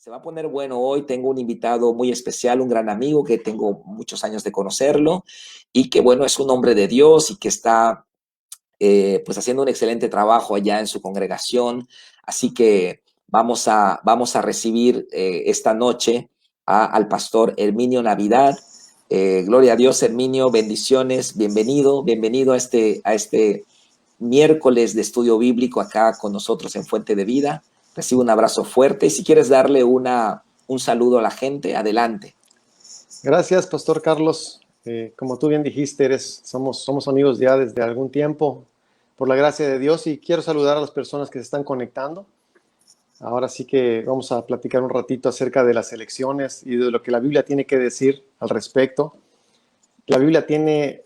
Se va a poner bueno hoy. Tengo un invitado muy especial, un gran amigo que tengo muchos años de conocerlo y que, bueno, es un hombre de Dios y que está pues haciendo un excelente trabajo allá en su congregación. Así que vamos a recibir esta noche al pastor Herminio Navidad. Gloria a Dios, Herminio, bendiciones, bienvenido a este miércoles de estudio bíblico acá con nosotros en Fuente de Vida. Recibe un abrazo fuerte y si quieres darle un saludo a la gente, adelante. Gracias, Pastor Carlos. Como tú bien dijiste, somos amigos ya desde algún tiempo, por la gracia de Dios, y quiero saludar a las personas que se están conectando. Ahora sí que vamos a platicar un ratito acerca de las elecciones y de lo que la Biblia tiene que decir al respecto. La Biblia tiene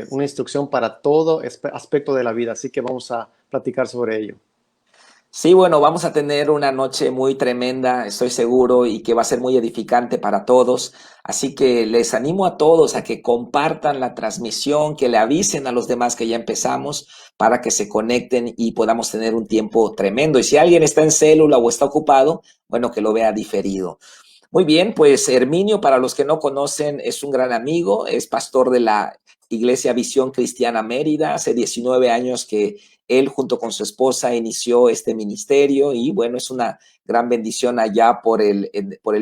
una instrucción para todo aspecto de la vida, así que vamos a platicar sobre ello. Sí, bueno, vamos a tener una noche muy tremenda, estoy seguro, y que va a ser muy edificante para todos. Así que les animo a todos a que compartan la transmisión, que le avisen a los demás que ya empezamos para que se conecten y podamos tener un tiempo tremendo. Y si alguien está en célula o está ocupado, bueno, que lo vea diferido. Muy bien, pues Herminio, para los que no conocen, es un gran amigo, es pastor de la Iglesia Visión Cristiana Mérida. Hace 19 años que él junto con su esposa inició este ministerio y bueno, es una gran bendición allá por el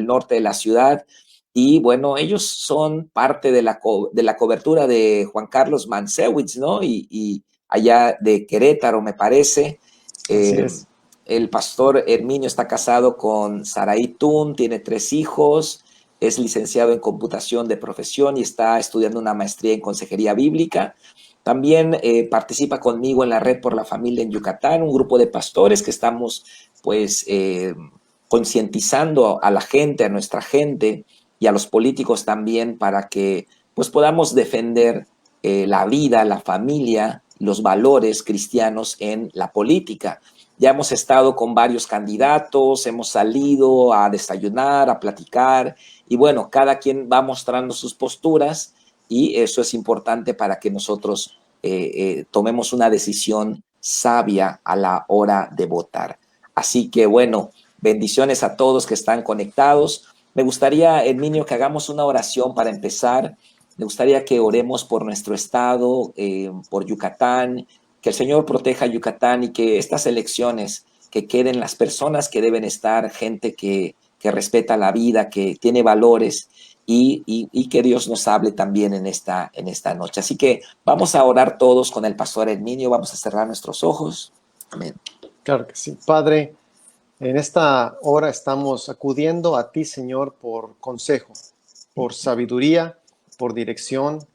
norte de la ciudad. Y bueno, ellos son parte de la cobertura de Juan Carlos Mansewitz, ¿no? Y allá de Querétaro, me parece. Así Eh, es. el pastor Herminio está casado con Saraí Tun, tiene 3 hijos, es licenciado en computación de profesión y está estudiando una maestría en consejería bíblica. También participa conmigo en la Red por la Familia en Yucatán, un grupo de pastores que estamos pues concientizando a la gente, a nuestra gente y a los políticos también para que pues podamos defender la vida, la familia, los valores cristianos en la política. Ya hemos estado con varios candidatos, hemos salido a desayunar, a platicar y bueno, cada quien va mostrando sus posturas y eso es importante para que nosotros tomemos una decisión sabia a la hora de votar. Así que bueno, bendiciones a todos que están conectados. Me gustaría, Herminio, que hagamos una oración para empezar. Me gustaría que oremos por nuestro estado, por Yucatán, que el Señor proteja a Yucatán y que estas elecciones, que queden las personas que deben estar, gente que respeta la vida, que tiene valores y que Dios nos hable también en esta noche. Así que vamos a orar todos con el pastor Herminio, vamos a cerrar nuestros ojos. Amén. Claro que sí. Padre, en esta hora estamos acudiendo a ti, Señor, por consejo, por sabiduría, por dirección.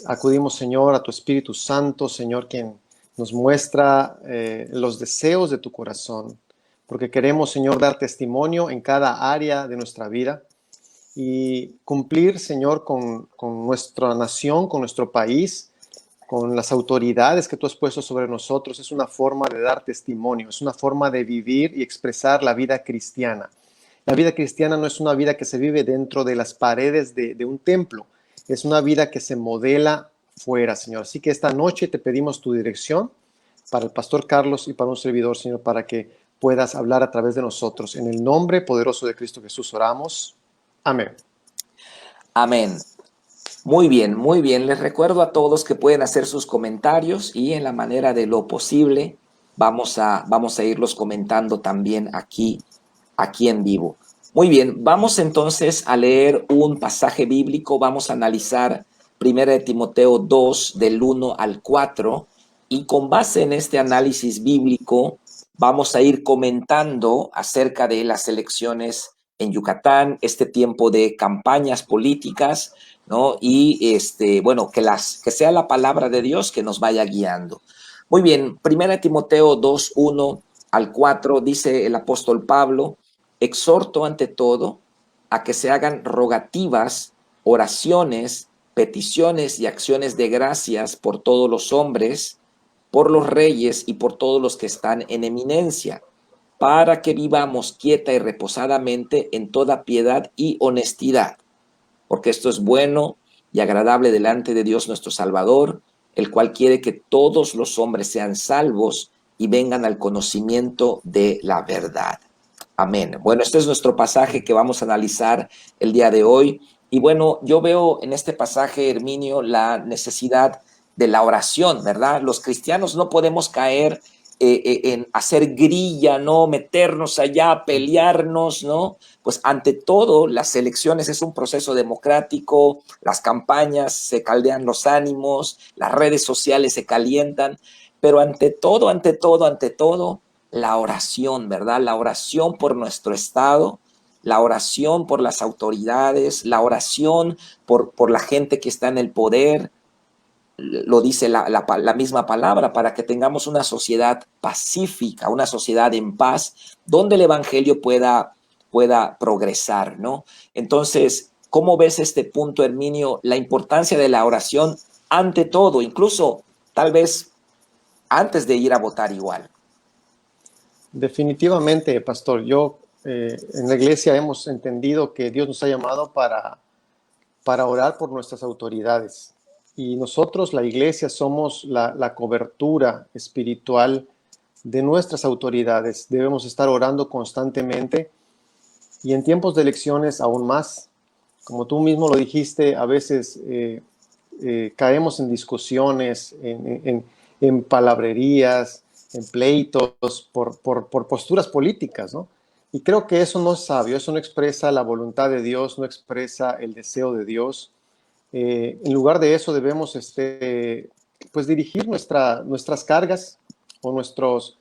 Acudimos, Señor, a tu Espíritu Santo, Señor, quien nos muestra los deseos de tu corazón, porque queremos, Señor, dar testimonio en cada área de nuestra vida y cumplir, Señor, con nuestra nación, con nuestro país, con las autoridades que tú has puesto sobre nosotros. Es una forma de dar testimonio, es una forma de vivir y expresar la vida cristiana. La vida cristiana no es una vida que se vive dentro de las paredes de un templo, es una vida que se modela fuera, Señor. Así que esta noche te pedimos tu dirección para el pastor Carlos y para un servidor, Señor, para que puedas hablar a través de nosotros. En el nombre poderoso de Cristo Jesús oramos. Amén. Amén. Muy bien, muy bien. Les recuerdo a todos que pueden hacer sus comentarios y en la manera de lo posible vamos a irlos comentando también aquí en vivo. Muy bien, vamos entonces a leer un pasaje bíblico, vamos a analizar 1 de Timoteo 2 del 1 al 4 y con base en este análisis bíblico vamos a ir comentando acerca de las elecciones en Yucatán, este tiempo de campañas políticas, ¿no? Y bueno, que sea la palabra de Dios que nos vaya guiando. Muy bien, 1 Timoteo 2, 1 al 4 dice el apóstol Pablo: exhorto ante todo a que se hagan rogativas, oraciones, peticiones y acciones de gracias por todos los hombres, por los reyes y por todos los que están en eminencia, para que vivamos quieta y reposadamente en toda piedad y honestidad, porque esto es bueno y agradable delante de Dios nuestro Salvador, el cual quiere que todos los hombres sean salvos y vengan al conocimiento de la verdad. Amén. Bueno, este es nuestro pasaje que vamos a analizar el día de hoy. Y bueno, yo veo en este pasaje, Herminio, la necesidad de la oración, ¿verdad? Los cristianos no podemos caer en hacer grilla, ¿no? Meternos allá, pelearnos, ¿no? Pues ante todo, las elecciones es un proceso democrático, las campañas se caldean los ánimos, las redes sociales se calientan, pero ante todo, la oración, ¿verdad? La oración por nuestro Estado, la oración por las autoridades, la oración por la gente que está en el poder, lo dice la misma palabra, para que tengamos una sociedad pacífica, una sociedad en paz, donde el Evangelio pueda progresar, ¿no? Entonces, ¿cómo ves este punto, Herminio? La importancia de la oración ante todo, incluso tal vez antes de ir a votar igual. Definitivamente, pastor, yo en la iglesia hemos entendido que Dios nos ha llamado para orar por nuestras autoridades. Y nosotros, la iglesia, somos la cobertura espiritual de nuestras autoridades. Debemos estar orando constantemente y en tiempos de elecciones aún más. Como tú mismo lo dijiste, a veces caemos en discusiones, en palabrerías, en pleitos por posturas políticas, ¿no? Y creo que eso no es sabio, eso no expresa la voluntad de Dios, no expresa el deseo de Dios. En lugar de eso debemos pues dirigir nuestras cargas o nuestros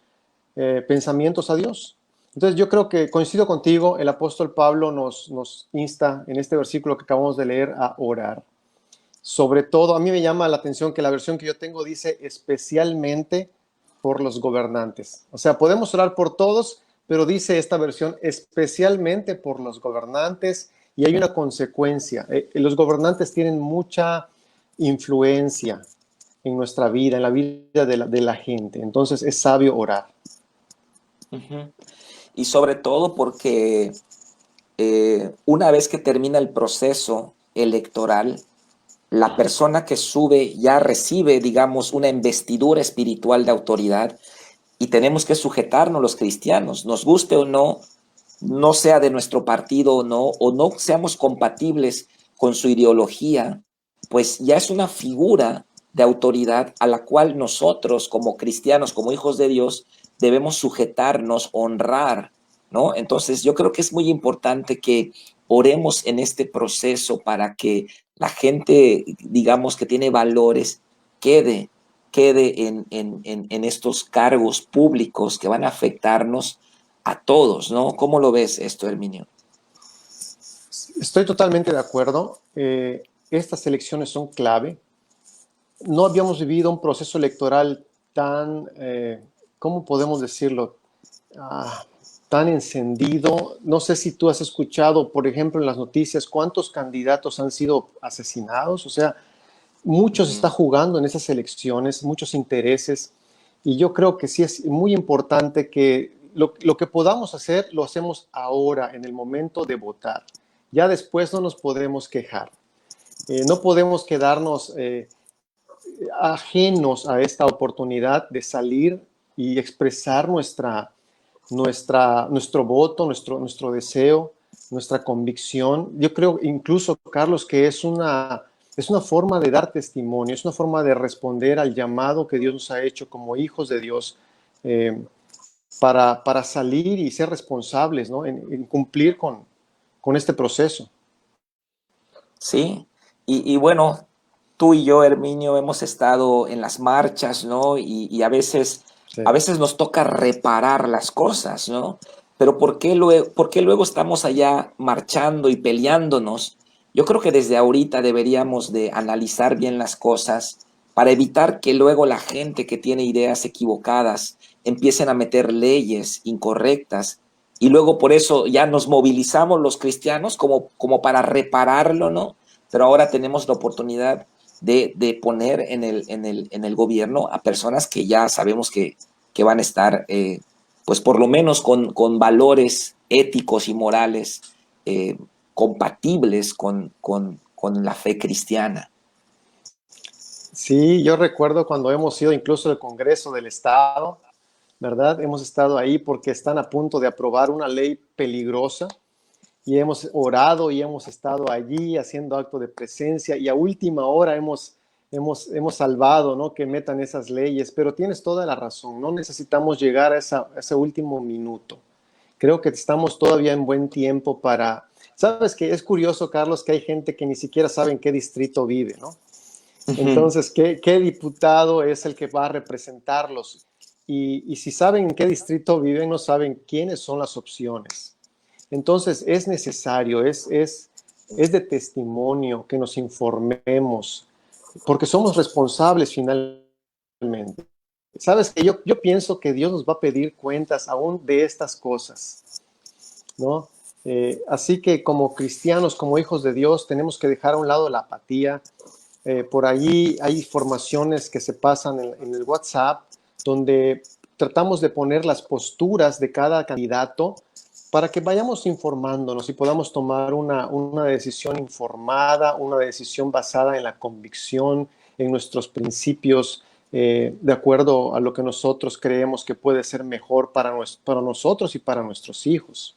pensamientos a Dios. Entonces yo creo que coincido contigo, el apóstol Pablo nos insta en este versículo que acabamos de leer a orar. Sobre todo, a mí me llama la atención que la versión que yo tengo dice especialmente por los gobernantes. O sea, podemos orar por todos, pero dice esta versión especialmente por los gobernantes y hay una consecuencia. Los gobernantes tienen mucha influencia en nuestra vida, en la vida de la gente. Entonces es sabio orar. Uh-huh. Y sobre todo porque una vez que termina el proceso electoral, la persona que sube ya recibe, digamos, una investidura espiritual de autoridad y tenemos que sujetarnos los cristianos, nos guste o no, no sea de nuestro partido o no seamos compatibles con su ideología, pues ya es una figura de autoridad a la cual nosotros como cristianos, como hijos de Dios, debemos sujetarnos, honrar, ¿no? Entonces yo creo que es muy importante que oremos en este proceso para que la gente, digamos, que tiene valores, quede en estos cargos públicos que van a afectarnos a todos, ¿no? ¿Cómo lo ves esto, Herminio? Estoy totalmente de acuerdo. Estas elecciones son clave. No habíamos vivido un proceso electoral tan, ¿cómo podemos decirlo? Ah, tan encendido. No sé si tú has escuchado, por ejemplo, en las noticias, cuántos candidatos han sido asesinados. O sea, muchos está Uh-huh. jugando en esas elecciones, muchos intereses. Y yo creo que sí es muy importante que lo que podamos hacer, lo hacemos ahora, en el momento de votar. Ya después no nos podemos quejar. No podemos quedarnos ajenos a esta oportunidad de salir y expresar nuestro voto, nuestro deseo, nuestra convicción. Yo creo incluso, Carlos, que es una forma de dar testimonio, es una forma de responder al llamado que Dios nos ha hecho como hijos de Dios eh, para salir y ser responsables, ¿no? En cumplir con este proceso. Sí, y bueno, tú y yo, Herminio, hemos estado en las marchas, ¿no? Y Sí. a veces nos toca reparar las cosas, ¿no? Pero por qué luego estamos allá marchando y peleándonos? Yo creo que desde ahorita deberíamos de analizar bien las cosas para evitar que luego la gente que tiene ideas equivocadas empiecen a meter leyes incorrectas y luego por eso ya nos movilizamos los cristianos como para repararlo, ¿no? Pero ahora tenemos la oportunidad de poner en el gobierno a personas que ya sabemos que van a estar, pues por lo menos con valores éticos y morales eh, compatibles con la fe cristiana. Sí, yo recuerdo cuando hemos ido incluso al Congreso del Estado. ¿verdad? Hemos estado ahí porque están a punto de aprobar una ley peligrosa y hemos orado y hemos estado allí haciendo acto de presencia y a última hora hemos salvado, ¿no? Que metan esas leyes, pero tienes toda la razón, no necesitamos llegar a ese último minuto. Creo que estamos todavía en buen tiempo para... Sabes que es curioso, Carlos, que hay gente que ni siquiera sabe en qué distrito vive, ¿no? Ujú. Entonces, ¿qué diputado es el que va a representarlos? Y si saben en qué distrito viven, no saben quiénes son las opciones. Entonces, es necesario, es de testimonio que nos informemos, porque somos responsables finalmente. Sabes que yo pienso que Dios nos va a pedir cuentas aún de estas cosas, ¿no? Así que como cristianos, como hijos de Dios, tenemos que dejar a un lado la apatía. Por allí hay formaciones que se pasan en el WhatsApp donde tratamos de poner las posturas de cada candidato para que vayamos informándonos y podamos tomar una decisión informada, una decisión basada en la convicción, en nuestros principios, de acuerdo a lo que nosotros creemos que puede ser mejor para nosotros y para nuestros hijos.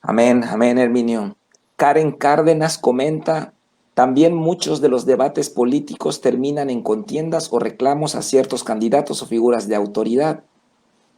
Amén, amén, Herminio. Karen Cárdenas comenta, también muchos de los debates políticos terminan en contiendas o reclamos a ciertos candidatos o figuras de autoridad.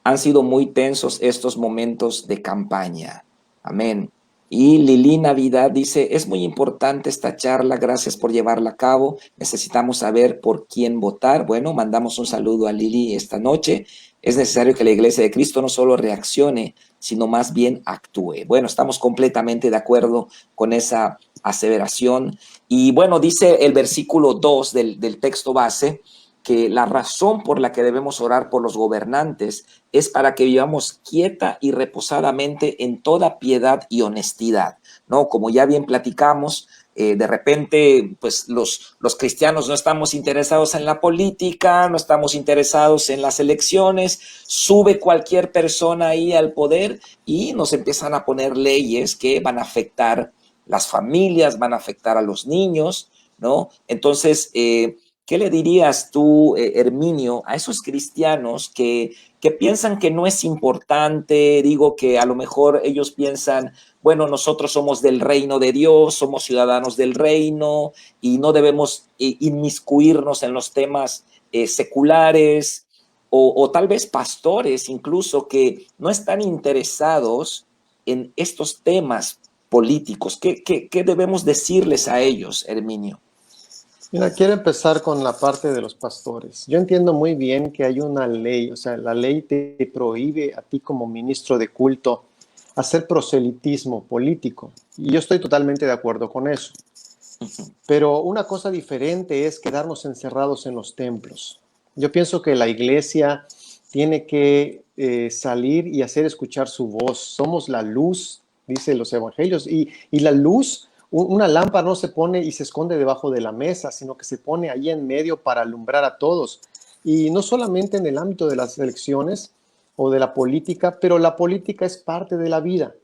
Han sido muy tensos estos momentos de campaña. Amén. Y Lili Navidad dice, es muy importante esta charla, gracias por llevarla a cabo. Necesitamos saber por quién votar. Bueno, mandamos un saludo a Lili esta noche. Es necesario que la Iglesia de Cristo no solo reaccione, sino más bien actúe. Bueno, estamos completamente de acuerdo con esa aseveración. Y bueno, dice el versículo 2 del texto base, que la razón por la que debemos orar por los gobernantes es para que vivamos quieta y reposadamente en toda piedad y honestidad, ¿no? Como ya bien platicamos, de repente, pues los cristianos no estamos interesados en la política, no estamos interesados en las elecciones, sube cualquier persona ahí al poder y nos empiezan a poner leyes que van a afectar las familias, van a afectar a los niños, ¿no? Entonces, ¿qué le dirías tú, Herminio, a esos cristianos que piensan que no es importante? Digo que a lo mejor ellos piensan, bueno, nosotros somos del reino de Dios, somos ciudadanos del reino y no debemos inmiscuirnos en los temas seculares o tal vez pastores incluso que no están interesados en estos temas políticos. ¿Qué debemos decirles a ellos, Herminio? Mira, quiero empezar con la parte de los pastores. Yo entiendo muy bien que hay una ley, o sea, la ley te prohíbe a ti como ministro de culto hacer proselitismo político. Y yo estoy totalmente de acuerdo con eso. Pero una cosa diferente es quedarnos encerrados en los templos. Yo pienso que la iglesia tiene que salir y hacer escuchar su voz. Somos la luz, dicen los evangelios, y la luz, una lámpara no se pone y se esconde debajo de la mesa, sino que se pone ahí en medio para alumbrar a todos. Y no solamente en el ámbito de las elecciones o de la política, pero la política es parte de la vida.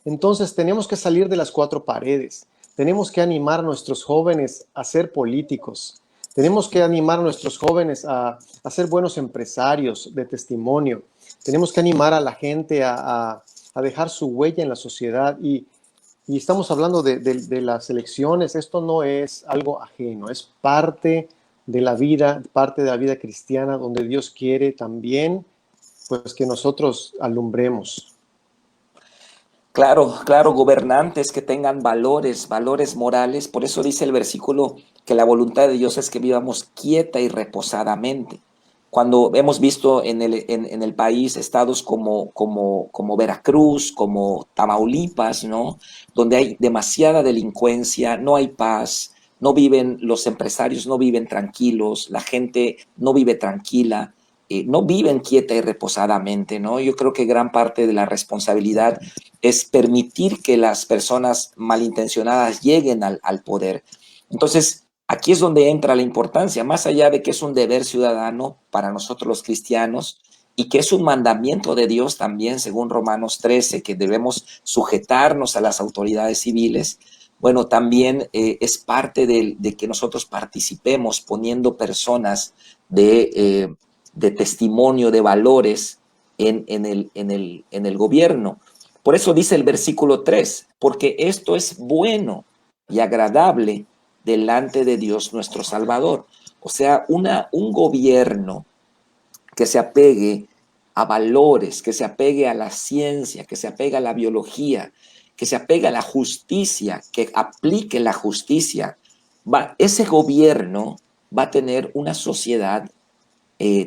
Entonces tenemos que salir de las cuatro paredes. Tenemos que animar a nuestros jóvenes a ser políticos. Tenemos que animar a nuestros jóvenes a ser buenos empresarios de testimonio. Tenemos que animar a la gente a dejar su huella en la sociedad. Y estamos hablando de las elecciones. Esto no es algo ajeno, es parte de la vida cristiana, donde Dios quiere también pues, que nosotros alumbremos. Claro, claro, gobernantes que tengan valores, valores morales. Por eso dice el versículo que la voluntad de Dios es que vivamos quieta y reposadamente. Cuando hemos visto en el país estados como Veracruz, como Tamaulipas, ¿no? Donde hay demasiada delincuencia, no hay paz, no viven, los empresarios no viven tranquilos, la gente no vive tranquila, no viven quieta y reposadamente, ¿no? Yo creo que gran parte de la responsabilidad es permitir que las personas malintencionadas lleguen al poder. Entonces, aquí es donde entra la importancia, más allá de que es un deber ciudadano para nosotros los cristianos y que es un mandamiento de Dios también, según Romanos 13, que debemos sujetarnos a las autoridades civiles. Bueno, también es parte de que nosotros participemos poniendo personas de, de testimonio, de valores en el gobierno. Por eso dice el versículo 3, porque esto es bueno y agradable delante de Dios nuestro Salvador. O sea, un gobierno que se apegue a valores, que se apegue a la ciencia, que se apegue a la biología, que se apegue a la justicia, que aplique la justicia, ese gobierno va a tener una sociedad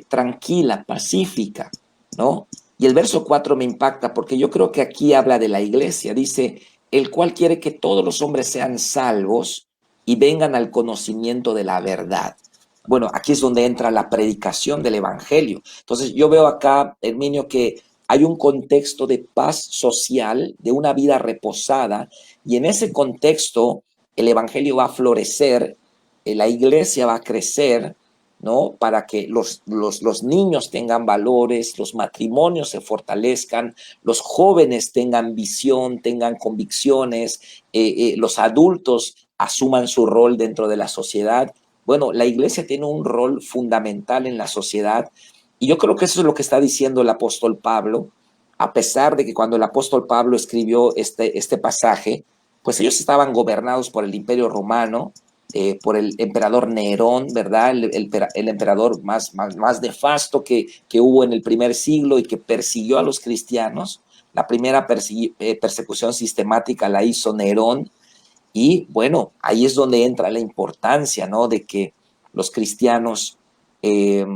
tranquila, pacífica, ¿no? Y el verso 4 me impacta porque yo creo que aquí habla de la iglesia. Dice, el cual quiere que todos los hombres sean salvos y vengan al conocimiento de la verdad. Bueno, aquí es donde entra la predicación del evangelio. Entonces yo veo acá, Herminio, que hay un contexto de paz social, de una vida reposada, y en ese contexto el evangelio va a florecer, la iglesia va a crecer, ¿no? Para que los niños tengan valores, los matrimonios se fortalezcan, los jóvenes tengan visión, tengan convicciones, los adultos asuman su rol dentro de la sociedad. Bueno, la iglesia tiene un rol fundamental en la sociedad y yo creo que eso es lo que está diciendo el apóstol Pablo, a pesar de que cuando el apóstol Pablo escribió este pasaje, pues ellos estaban gobernados por el Imperio Romano, por el emperador Nerón, ¿verdad? El emperador más nefasto que hubo en el primer siglo y que persiguió a los cristianos. La primera persecución sistemática la hizo Nerón. Y bueno, ahí es donde entra la importancia, ¿no? De que los cristianos eh,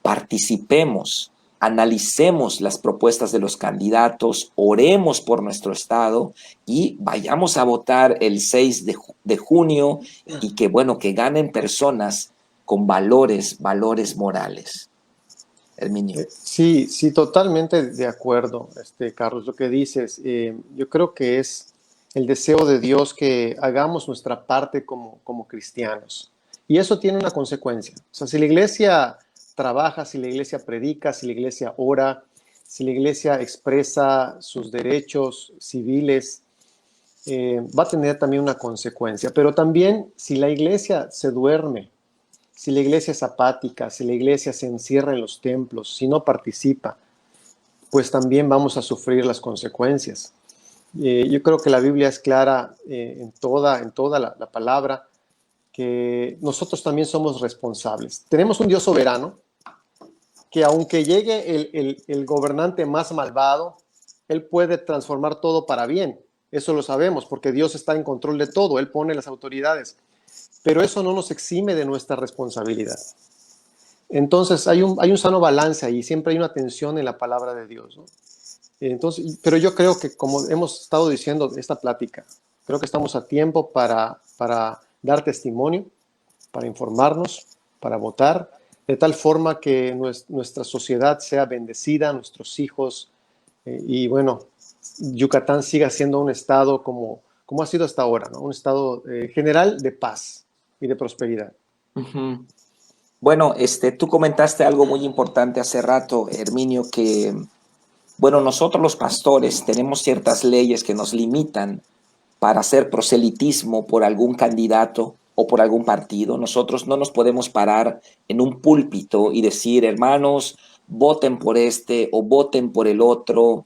participemos, analicemos las propuestas de los candidatos, oremos por nuestro estado y vayamos a votar el 6 de junio y que, bueno, que ganen personas con valores morales. Herminio. Sí, sí, totalmente de acuerdo, Carlos, lo que dices. Yo creo que es el deseo de Dios que hagamos nuestra parte como cristianos. Y eso tiene una consecuencia. O sea, si la iglesia trabaja, si la iglesia predica, si la iglesia ora, si la iglesia expresa sus derechos civiles, va a tener también una consecuencia. Pero también si la iglesia se duerme, si la iglesia es apática, si la iglesia se encierra en los templos, si no participa, pues también vamos a sufrir las consecuencias. Yo creo que la Biblia es clara en toda la palabra, que nosotros también somos responsables. Tenemos un Dios soberano que aunque llegue el gobernante más malvado, Él puede transformar todo para bien. Eso lo sabemos porque Dios está en control de todo, Él pone las autoridades. Pero eso no nos exime de nuestra responsabilidad. Entonces hay un sano balance ahí, siempre hay una tensión en la palabra de Dios, ¿no? Entonces, pero yo creo que como hemos estado diciendo esta plática, creo que estamos a tiempo para dar testimonio, para informarnos, para votar, de tal forma que nuestra sociedad sea bendecida, nuestros hijos, y bueno, Yucatán siga siendo un estado como ha sido hasta ahora, ¿no? Un estado general de paz y de prosperidad. Uh-huh. Bueno, tú comentaste algo muy importante hace rato, Herminio, que, bueno, nosotros los pastores tenemos ciertas leyes que nos limitan para hacer proselitismo por algún candidato o por algún partido. Nosotros no nos podemos parar en un púlpito y decir, hermanos, voten por este o voten por el otro,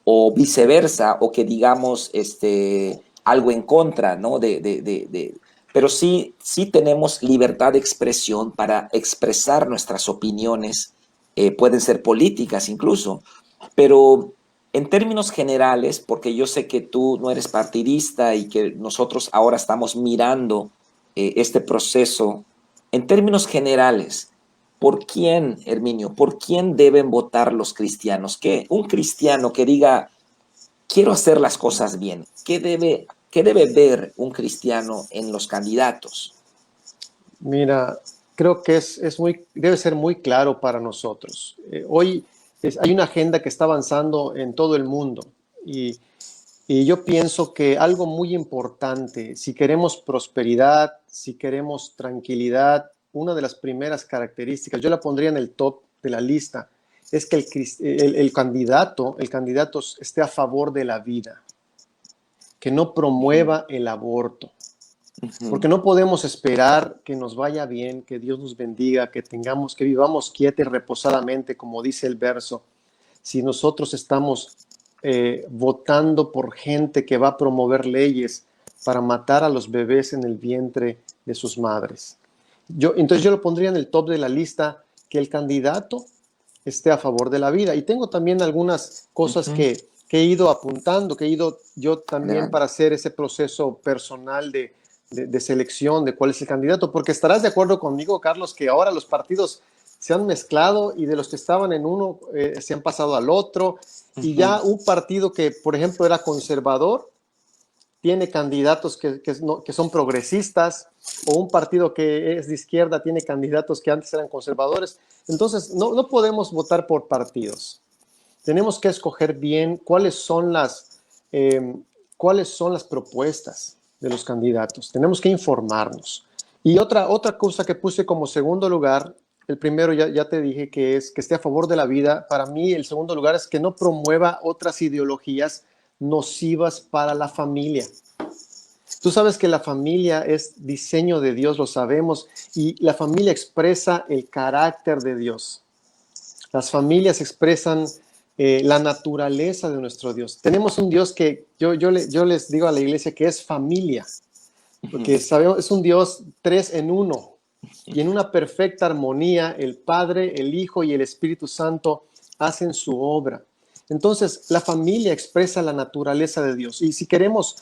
o viceversa, o que digamos algo en contra, ¿no? Pero sí tenemos libertad de expresión para expresar nuestras opiniones, pueden ser políticas incluso, pero en términos generales, porque yo sé que tú no eres partidista y que nosotros ahora estamos mirando este proceso, en términos generales, ¿por quién, Herminio, por quién deben votar los cristianos? ¿Qué? Un cristiano que diga, quiero hacer las cosas bien, qué debe ver un cristiano en los candidatos? Mira, creo que debe ser muy claro para nosotros. Hoy hay una agenda que está avanzando en todo el mundo y yo pienso que algo muy importante, si queremos prosperidad, si queremos tranquilidad, una de las primeras características, yo la pondría en el top de la lista, es que el candidato esté a favor de la vida, que no promueva el aborto, Ujú. porque no podemos esperar que nos vaya bien, que Dios nos bendiga, que vivamos quieta y reposadamente, como dice el verso, si nosotros estamos votando por gente que va a promover leyes para matar a los bebés en el vientre de sus madres. Entonces yo lo pondría en el top de la lista, que el candidato esté a favor de la vida. Y tengo también algunas cosas Ujú. que he ido apuntando, que he ido yo también Adelante. para hacer ese proceso personal de selección de cuál es el candidato, porque estarás de acuerdo conmigo, Carlos, que ahora los partidos se han mezclado y de los que estaban en uno se han pasado al otro, y Ujú. ya un partido que, por ejemplo, era conservador, tiene candidatos que son progresistas, o un partido que es de izquierda tiene candidatos que antes eran conservadores. Entonces, no podemos votar por partidos. Tenemos que escoger bien eh, cuáles son las propuestas de los candidatos. Tenemos que informarnos. Y otra cosa que puse como segundo lugar, el primero ya te dije que es que esté a favor de la vida. Para mí el segundo lugar es que no promueva otras ideologías nocivas para la familia. Tú sabes que la familia es diseño de Dios, lo sabemos, y la familia expresa el carácter de Dios. Las familias expresan la naturaleza de nuestro Dios. Tenemos un Dios que yo les digo a la iglesia que es familia, porque Ujú. sabemos, es un Dios tres en uno, y en una perfecta armonía el Padre, el Hijo y el Espíritu Santo hacen su obra. Entonces, la familia expresa la naturaleza de Dios. Y si queremos,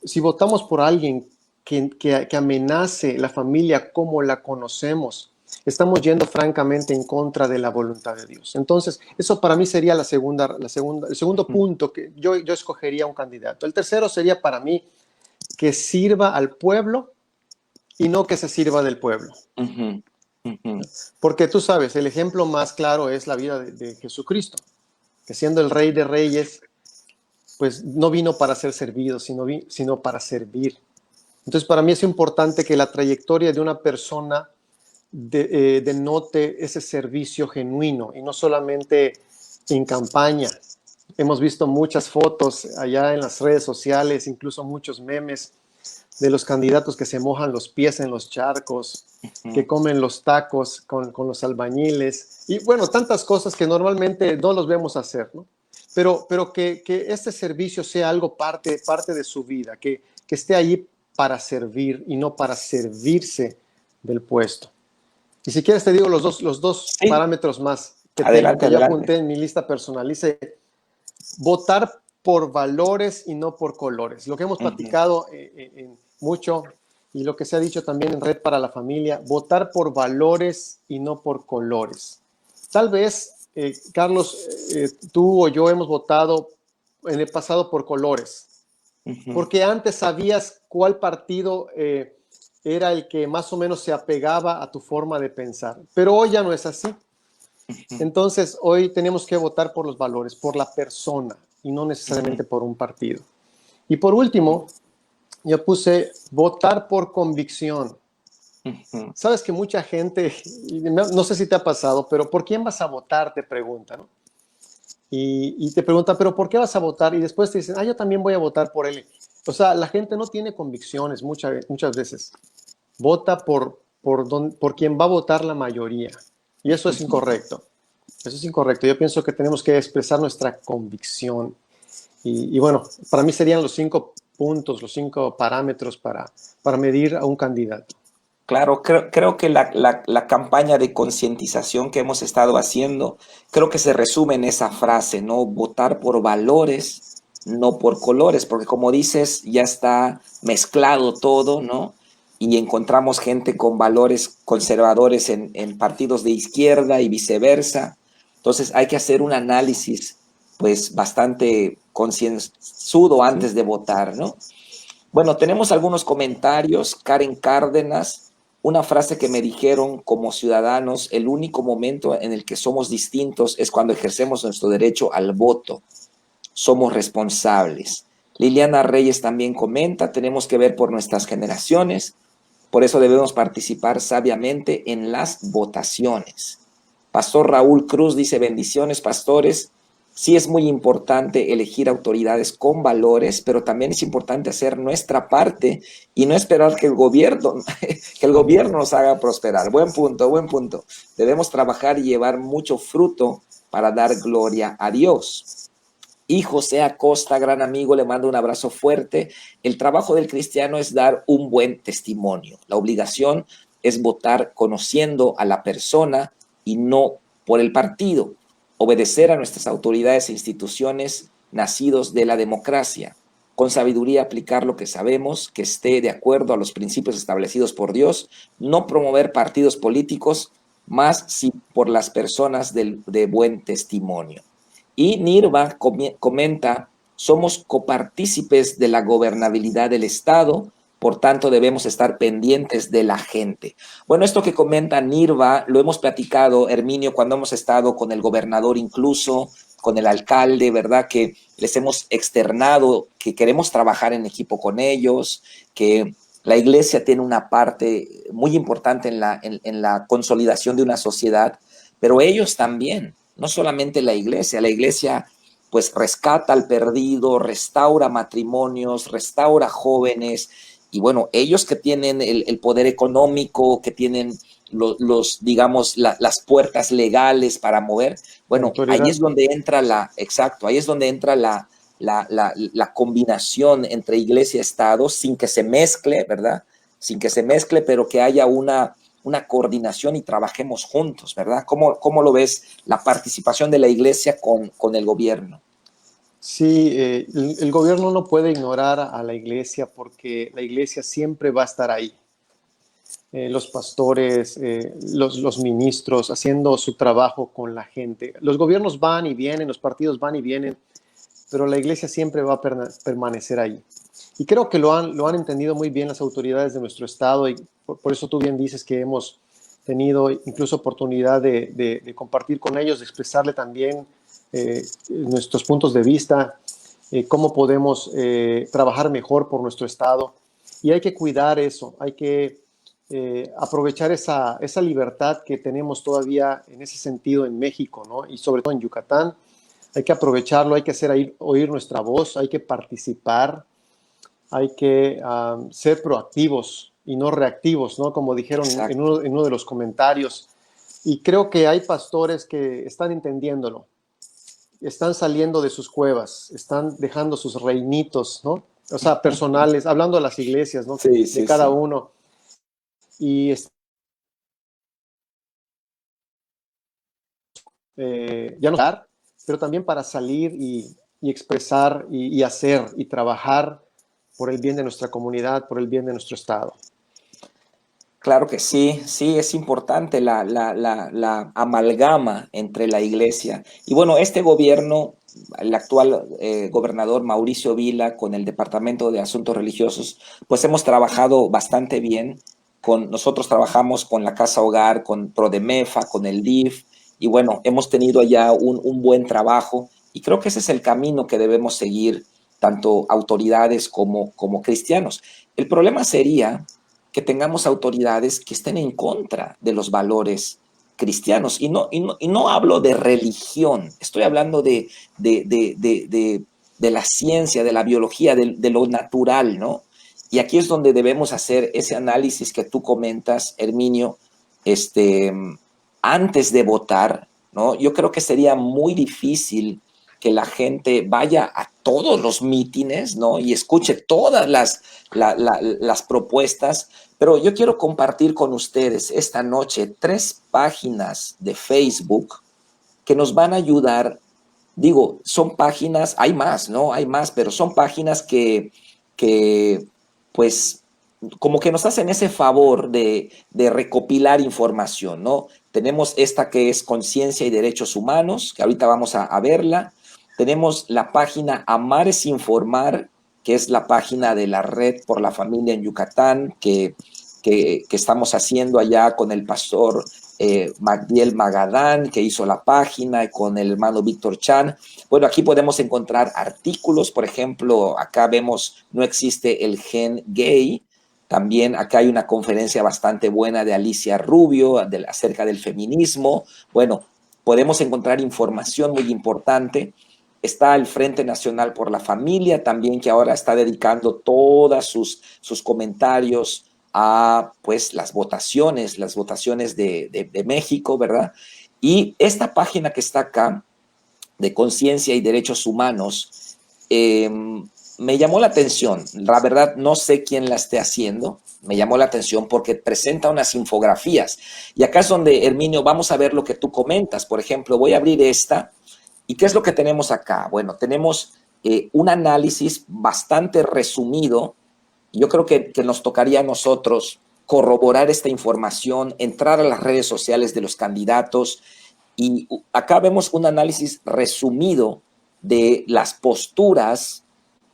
si votamos por alguien que amenace la familia como la conocemos, estamos yendo francamente en contra de la voluntad de Dios. Entonces, eso para mí sería el segundo Ujú. punto que yo escogería un candidato. El tercero sería para mí que sirva al pueblo y no que se sirva del pueblo. Ujú. Ujú. Porque tú sabes, el ejemplo más claro es la vida de Jesucristo, que siendo el Rey de Reyes, pues no vino para ser servido, sino para servir. Entonces, para mí es importante que la trayectoria de una persona denote ese servicio genuino y no solamente en campaña. Hemos visto muchas fotos allá en las redes sociales, incluso muchos memes de los candidatos que se mojan los pies en los charcos, que Ujú. comen los tacos con los albañiles, y bueno, tantas cosas que normalmente no los vemos hacer, ¿no? Pero que este servicio sea algo parte de su vida, que esté allí para servir y no para servirse del puesto. Y si quieres te digo los dos Sí, parámetros más que tengo, adelante, que yo adelante. apunté en mi lista personal. Dice, votar por valores y no por colores. Lo que hemos Ujú. platicado mucho y lo que se ha dicho también en Red para la Familia, votar por valores y no por colores. Tal vez, Carlos, tú o yo hemos votado en el pasado por colores, Ujú. porque antes sabías cuál partido era el que más o menos se apegaba a tu forma de pensar, pero hoy ya no es así. Ujú. Entonces, hoy tenemos que votar por los valores, por la persona y no Ujú. necesariamente por un partido. Y por último, yo puse votar por convicción. Ujú. Sabes que mucha gente, no sé si te ha pasado, pero ¿por quién vas a votar? Te preguntan, ¿no? Y te preguntan, ¿pero por qué vas a votar? Y después te dicen, yo también voy a votar por él. O sea, la gente no tiene convicciones muchas veces. Vota por quien va a votar la mayoría. Y eso es Ujú. incorrecto. Eso es incorrecto. Yo pienso que tenemos que expresar nuestra convicción. Y bueno, para mí serían los 5 puntos, los 5 parámetros para medir a un candidato. Claro, creo que la campaña de concientización que hemos estado haciendo, creo que se resume en esa frase, ¿no? Votar por valores, no por colores, porque como dices, ya está mezclado todo, ¿no? Y encontramos gente con valores conservadores en partidos de izquierda y viceversa. Entonces hay que hacer un análisis, pues, bastante concienzudo ¿Sí? antes de votar, ¿no? Bueno, tenemos algunos comentarios. Karen Cárdenas, una frase que me dijeron como ciudadanos, el único momento en el que somos distintos es cuando ejercemos nuestro derecho al voto. Somos responsables. Liliana Reyes también comenta, tenemos que ver por nuestras generaciones, por eso debemos participar sabiamente en las votaciones. Pastor Raúl Cruz dice, bendiciones, pastores. Sí es muy importante elegir autoridades con valores, pero también es importante hacer nuestra parte y no esperar que que el gobierno nos haga prosperar. Buen punto, buen punto. Debemos trabajar y llevar mucho fruto para dar gloria a Dios. Y José Acosta, gran amigo, le mando un abrazo fuerte. El trabajo del cristiano es dar un buen testimonio. La obligación es votar conociendo a la persona y no por el partido. Obedecer a nuestras autoridades e instituciones nacidos de la democracia. Con sabiduría aplicar lo que sabemos, que esté de acuerdo a los principios establecidos por Dios. No promover partidos políticos, más si por las personas de buen testimonio. Y Nirva comenta, somos copartícipes de la gobernabilidad del Estado, por tanto debemos estar pendientes de la gente. Bueno, esto que comenta Nirva lo hemos platicado, Herminio, cuando hemos estado con el gobernador incluso, con el alcalde, ¿verdad? Que les hemos externado que queremos trabajar en equipo con ellos, que la iglesia tiene una parte muy importante en la consolidación de una sociedad, pero ellos también, no solamente la iglesia pues rescata al perdido, restaura matrimonios, restaura jóvenes, y bueno, ellos que tienen el poder económico, que tienen digamos, las puertas legales para mover, La bueno, ahí autoridad. es donde entra exacto, ahí es donde entra la combinación entre iglesia y Estado sin que se mezcle, ¿verdad? Sin que se mezcle, pero que haya una coordinación y trabajemos juntos, ¿verdad? ¿Cómo lo ves la participación de la iglesia con el gobierno? Sí, el gobierno no puede ignorar a la iglesia porque la iglesia siempre va a estar ahí. Los pastores, los ministros haciendo su trabajo con la gente. Los gobiernos van y vienen, los partidos van y vienen, pero la iglesia siempre va a permanecer ahí. Y creo que lo han entendido muy bien las autoridades de nuestro estado y por eso tú bien dices que hemos tenido incluso oportunidad de compartir con ellos, de expresarle también nuestros puntos de vista, cómo podemos trabajar mejor por nuestro estado. Y hay que cuidar eso, hay que aprovechar esa libertad que tenemos todavía en ese sentido en México, ¿no? Y sobre todo en Yucatán. Hay que aprovecharlo, hay que hacer oír nuestra voz, hay que participar, hay que ser proactivos y no reactivos, ¿no? Como dijeron Exacto. en uno de los comentarios. Y creo que hay pastores que están entendiéndolo, están saliendo de sus cuevas, están dejando sus reinitos, ¿no? O sea, personales, hablando de las iglesias, ¿no? Sí, De sí, cada sí. uno. Y ya no dar, pero también para salir y expresar y hacer y trabajar por el bien de nuestra comunidad, por el bien de nuestro estado. Claro que sí, sí, es importante la amalgama entre la iglesia. Y bueno, este gobierno, el actual gobernador Mauricio Vila, con el Departamento de Asuntos Religiosos, pues hemos trabajado bastante bien. Nosotros trabajamos con la Casa Hogar, con Prodemefa, con el DIF, y bueno, hemos tenido ya un buen trabajo, y creo que ese es el camino que debemos seguir, tanto autoridades como cristianos. El problema sería que tengamos autoridades que estén en contra de los valores cristianos. Y no hablo de religión, estoy hablando de la ciencia, de la biología, de lo natural, ¿no? Y aquí es donde debemos hacer ese análisis que tú comentas, Herminio, este, antes de votar, ¿no? Yo creo que sería muy difícil que la gente vaya a todos los mítines, ¿no? Y escuche todas las propuestas, pero yo quiero compartir con ustedes esta noche 3 páginas de Facebook que nos van a ayudar. Digo, son páginas, hay más, ¿no? Hay más, pero son páginas que pues, como que nos hacen ese favor de recopilar información, ¿no? Tenemos esta que es Conciencia y Derechos Humanos, que ahorita vamos a verla. Tenemos la página Amar es Informar, que es la página de la Red por la Familia en Yucatán, que estamos haciendo allá con el pastor Magdiel Magadán, que hizo la página, y con el hermano Víctor Chan. Bueno, aquí podemos encontrar artículos, por ejemplo, acá vemos No existe el gen gay. También acá hay una conferencia bastante buena de Alicia Rubio acerca del feminismo. Bueno, podemos encontrar información muy importante. Está el Frente Nacional por la Familia también, que ahora está dedicando todos sus comentarios a pues las votaciones de México, ¿verdad? Y esta página que está acá, de Conciencia y Derechos Humanos, me llamó la atención. La verdad, no sé quién la esté haciendo. Me llamó la atención porque presenta unas infografías. Y acá es donde, Herminio, vamos a ver lo que tú comentas. Por ejemplo, voy a abrir esta. ¿Y qué es lo que tenemos acá? Bueno, tenemos un análisis bastante resumido. Yo creo que nos tocaría a nosotros corroborar esta información, entrar a las redes sociales de los candidatos. Y acá vemos un análisis resumido de las posturas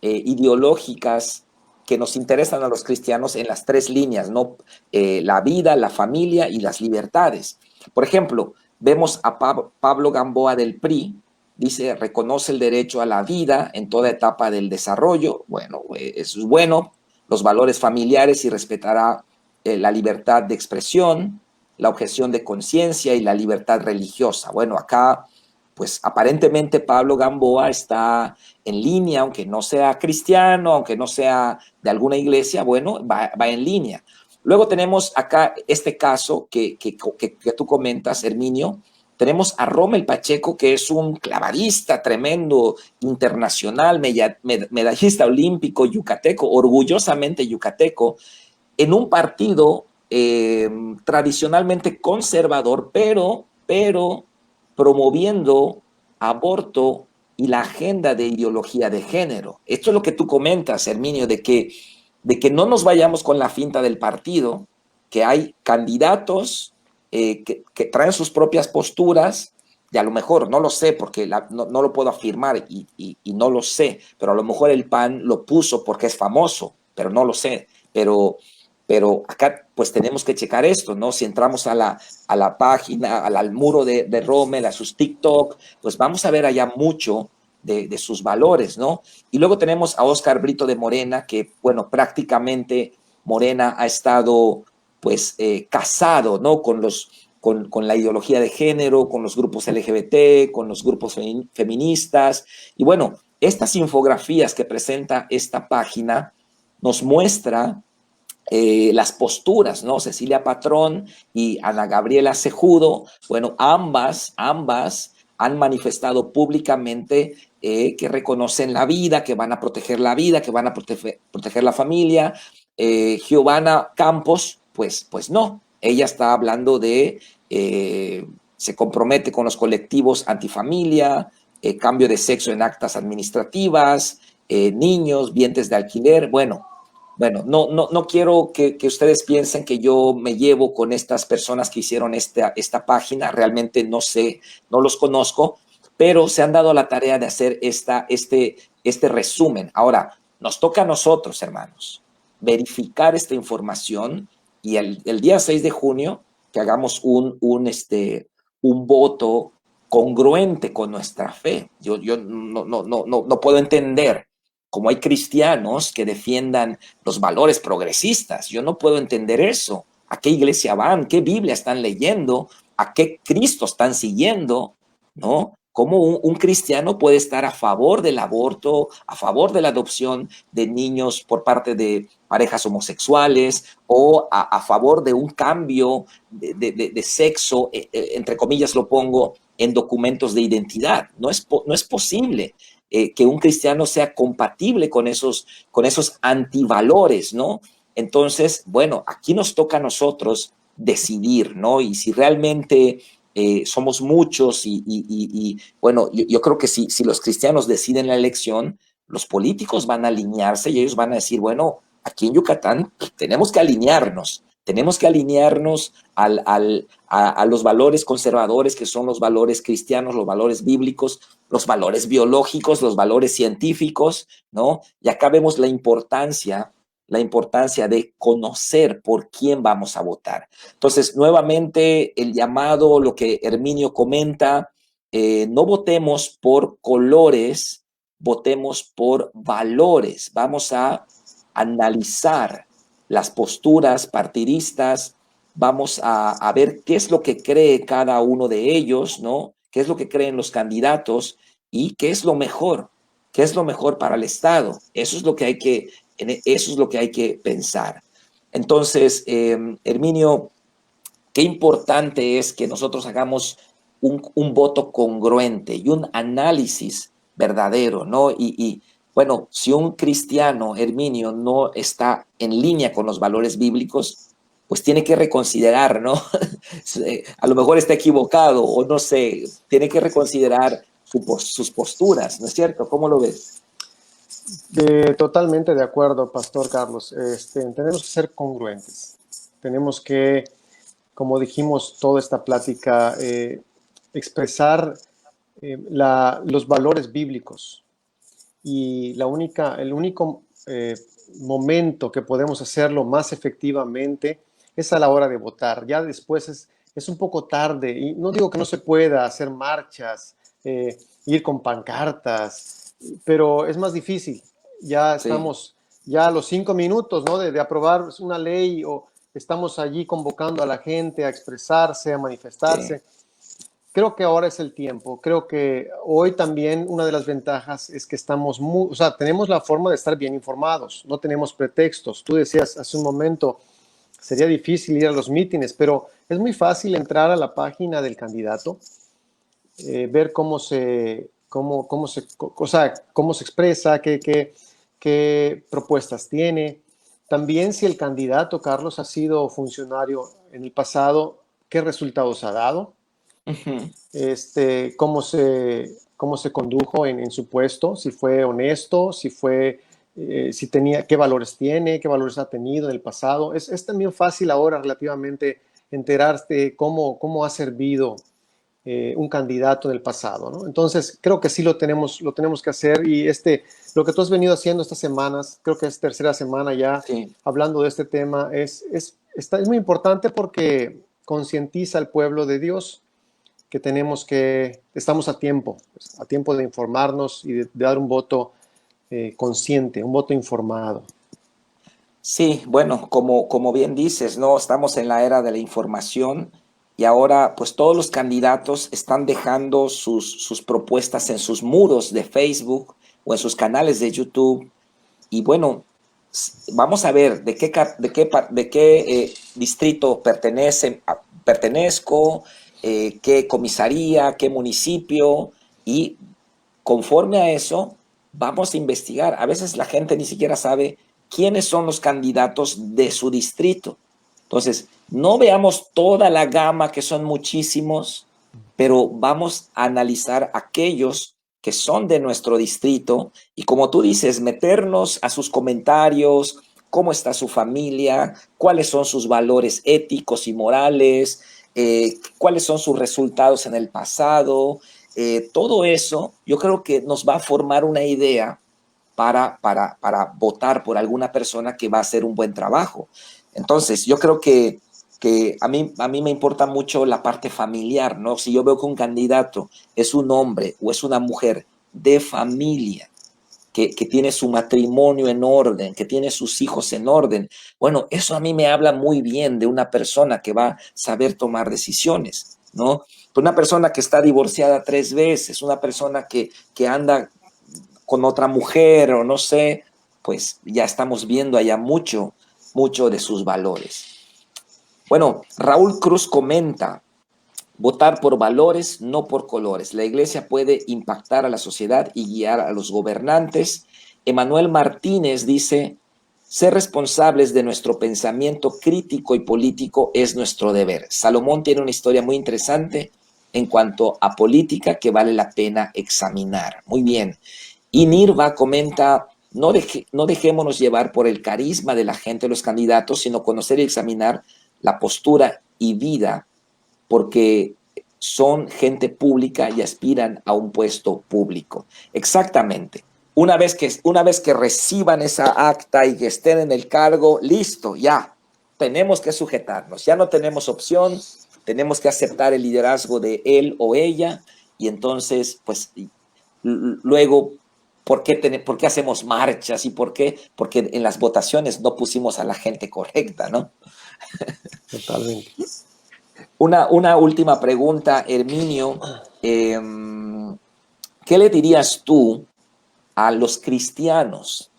ideológicas que nos interesan a los cristianos en las tres líneas, ¿no? La vida, la familia y las libertades. Por ejemplo, vemos a Pablo Gamboa del PRI, dice, reconoce el derecho a la vida en toda etapa del desarrollo. Bueno, eso es bueno. Los valores familiares y respetará la libertad de expresión, la objeción de conciencia y la libertad religiosa. Bueno, acá, pues aparentemente Pablo Gamboa está en línea, aunque no sea cristiano, aunque no sea de alguna iglesia, bueno, va en línea. Luego tenemos acá este caso que tú comentas, Herminio. Tenemos a Rommel Pacheco, que es un clavadista tremendo, internacional, medallista olímpico, yucateco, orgullosamente yucateco, en un partido tradicionalmente conservador, pero promoviendo aborto y la agenda de ideología de género. Esto es lo que tú comentas, Herminio, de que no nos vayamos con la finta del partido, que hay candidatos que traen sus propias posturas, y a lo mejor, no lo sé, porque no lo puedo afirmar y no lo sé, pero a lo mejor el PAN lo puso porque es famoso, pero no lo sé. Pero acá pues tenemos que checar esto, ¿no? Si entramos a la página, al muro de Rommel, a sus TikTok, pues vamos a ver allá mucho de sus valores, ¿no? Y luego tenemos a Óscar Brito de Morena, que, bueno, prácticamente Morena ha estado, pues, casado, ¿no? Con la ideología de género, con los grupos LGBT, con los grupos feministas. Y bueno, estas infografías que presenta esta página nos muestra las posturas, ¿no? Cecilia Patrón y Ana Gabriela Cejudo, bueno, ambas han manifestado públicamente que reconocen la vida, que van a proteger la vida, que van a proteger la familia. Giovanna Campos, pues no, ella está hablando de, se compromete con los colectivos antifamilia, cambio de sexo en actas administrativas, niños, vientres de alquiler, bueno, no quiero que ustedes piensen que yo me llevo con estas personas que hicieron esta página. Realmente no sé, no los conozco, pero se han dado la tarea de hacer este resumen. Ahora, nos toca a nosotros, hermanos, verificar esta información y el día 6 de junio que hagamos un voto congruente con nuestra fe. Yo no puedo entender cómo hay cristianos que defiendan los valores progresistas. Yo no puedo entender eso. ¿A qué iglesia van? ¿Qué Biblia están leyendo? ¿A qué Cristo están siguiendo? ¿No? ¿Cómo un cristiano puede estar a favor del aborto, a favor de la adopción de niños por parte de parejas homosexuales o a favor de un cambio de sexo, entre comillas lo pongo, en documentos de identidad? No es posible. Que un cristiano sea compatible con esos antivalores, ¿no? Entonces, bueno, aquí nos toca a nosotros decidir, ¿no? Y si realmente somos muchos bueno, yo creo que si los cristianos deciden la elección, los políticos van a alinearse y ellos van a decir, bueno, aquí en Yucatán tenemos que alinearnos a los valores conservadores, que son los valores cristianos, los valores bíblicos, los valores biológicos, los valores científicos, ¿no? Y acá vemos la importancia de conocer por quién vamos a votar. Entonces, nuevamente, el llamado, lo que Herminio comenta, no votemos por colores, votemos por valores. Vamos a analizar las posturas partidistas, vamos a ver qué es lo que cree cada uno de ellos, ¿no? qué es lo que creen los candidatos y qué es lo mejor para el Estado. Eso es lo que hay que, eso es lo que hay que pensar. Entonces, Herminio, qué importante es que nosotros hagamos un voto congruente y un análisis verdadero, ¿no? Bueno, si un cristiano, Herminio, no está en línea con los valores bíblicos, pues tiene que reconsiderar, ¿no? A lo mejor está equivocado o no sé, tiene que reconsiderar sus posturas, ¿no es cierto? ¿Cómo lo ves? Totalmente de acuerdo, Pastor Carlos. Tenemos que ser congruentes. Tenemos que, como dijimos, toda esta plática, expresar los valores bíblicos. Y el único momento que podemos hacerlo más efectivamente es a la hora de votar. Ya después es un poco tarde. Y no digo que no se pueda hacer marchas, ir con pancartas, pero es más difícil. Ya Sí, estamos ya a los 5 minutos, ¿no? de aprobar una ley, o estamos allí convocando a la gente a expresarse, a sí, manifestarse. Creo que ahora es el tiempo. Creo que hoy también una de las ventajas es que o sea, tenemos la forma de estar bien informados, no tenemos pretextos. Tú decías hace un momento, sería difícil ir a los mítines, pero es muy fácil entrar a la página del candidato, ver o sea, cómo se expresa, qué propuestas tiene. También si el candidato, Carlos, ha sido funcionario en el pasado, qué resultados ha dado, ujú, cómo se condujo en su puesto, si fue honesto, si tenía, qué valores tiene, qué valores ha tenido en el pasado. Es también fácil ahora relativamente enterarte cómo ha servido un candidato en el pasado, ¿no? Entonces, creo que sí lo tenemos que hacer, y lo que tú has venido haciendo estas semanas, creo que es tercera semana ya sí. hablando de este tema, es muy importante porque concientiza al pueblo de Dios que estamos a tiempo de informarnos y de dar un voto consciente, un voto informado. Sí, bueno, como bien dices, ¿no? Estamos en la era de la información y ahora pues todos los candidatos están dejando sus propuestas en sus muros de Facebook o en sus canales de YouTube. Y bueno, vamos a ver de qué distrito pertenezco, qué comisaría, qué municipio, y conforme a eso vamos a investigar. A veces la gente ni siquiera sabe quiénes son los candidatos de su distrito. Entonces, no veamos toda la gama, que son muchísimos, pero vamos a analizar aquellos que son de nuestro distrito y, como tú dices, meternos a sus comentarios, cómo está su familia, cuáles son sus valores éticos y morales, cuáles son sus resultados en el pasado. Todo eso yo creo que nos va a formar una idea para votar por alguna persona que va a hacer un buen trabajo. Entonces, yo creo que a mí me importa mucho la parte familiar, ¿no? Si yo veo que un candidato es un hombre o es una mujer de familia, que tiene su matrimonio en orden, que tiene sus hijos en orden, bueno, eso a mí me habla muy bien de una persona que va a saber tomar decisiones, ¿no? Pero una persona que está divorciada 3 veces, una persona que anda con otra mujer o no sé, pues ya estamos viendo allá mucho de sus valores. Bueno, Raúl Cruz comenta: votar por valores, no por colores. La iglesia puede impactar a la sociedad y guiar a los gobernantes. Emanuel Martínez dice: ser responsables de nuestro pensamiento crítico y político es nuestro deber. Salomón tiene una historia muy interesante en cuanto a política que vale la pena examinar. Muy bien. Y Nirva comenta: no dejémonos llevar por el carisma de la gente, los candidatos, sino conocer y examinar la postura y vida, porque son gente pública y aspiran a un puesto público. Exactamente. Una vez que reciban esa acta y que estén en el cargo, listo, ya, tenemos que sujetarnos, ya no tenemos opción, tenemos que aceptar el liderazgo de él o ella, y entonces, pues, luego, ¿por qué hacemos marchas y por qué? Porque en las votaciones no pusimos a la gente correcta, ¿no? Totalmente. Una última pregunta, Herminio. ¿Qué le dirías tú a los cristianos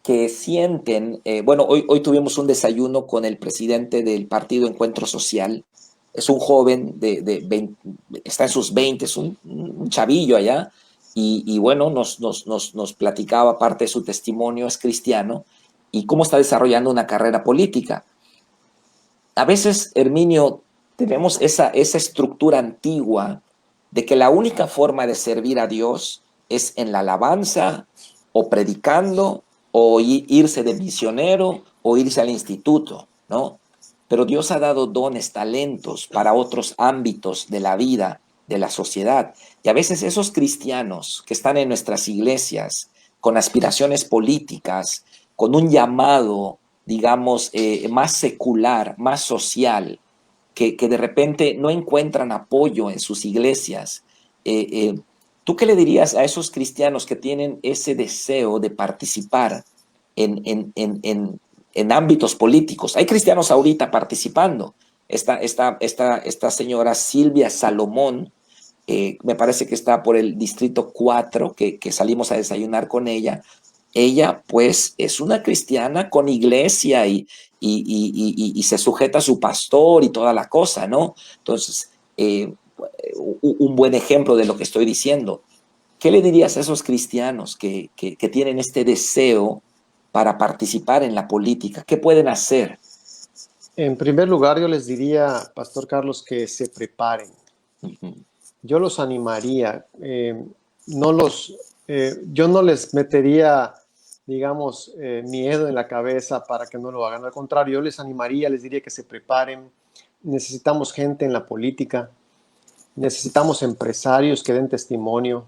que sienten, bueno, hoy tuvimos un desayuno con el presidente del partido Encuentro Social, es un joven de 20, está en sus 20, es un chavillo allá, y bueno, nos platicaba parte de su testimonio, es cristiano, y cómo está desarrollando una carrera política. A veces, Herminio, tenemos esa estructura antigua de que la única forma de servir a Dios es en la alabanza o predicando o irse de misionero o irse al instituto, ¿no? Pero Dios ha dado dones, talentos para otros ámbitos de la vida, de la sociedad. Y a veces esos cristianos que están en nuestras iglesias con aspiraciones políticas, con un llamado, digamos, más secular, más social, que de repente no encuentran apoyo en sus iglesias. Eh, eh, ¿Tú qué le dirías a esos cristianos que tienen ese deseo de participar en ámbitos políticos? Hay cristianos ahorita participando. Esta señora Silvia Salomón, me parece que está por el distrito 4, que salimos a desayunar con ella. Ella, pues, es una cristiana con iglesia y se sujeta a su pastor y toda la cosa, ¿no? Entonces, un buen ejemplo de lo que estoy diciendo. ¿Qué le dirías a esos cristianos que tienen este deseo para participar en la política? ¿Qué pueden hacer? En primer lugar, yo les diría, Pastor Carlos, que se preparen. Ujú. Yo los animaría, no los, yo no les metería, digamos, miedo en la cabeza para que no lo hagan. Al contrario, yo les animaría, les diría que se preparen. Necesitamos gente en la política, necesitamos empresarios que den testimonio,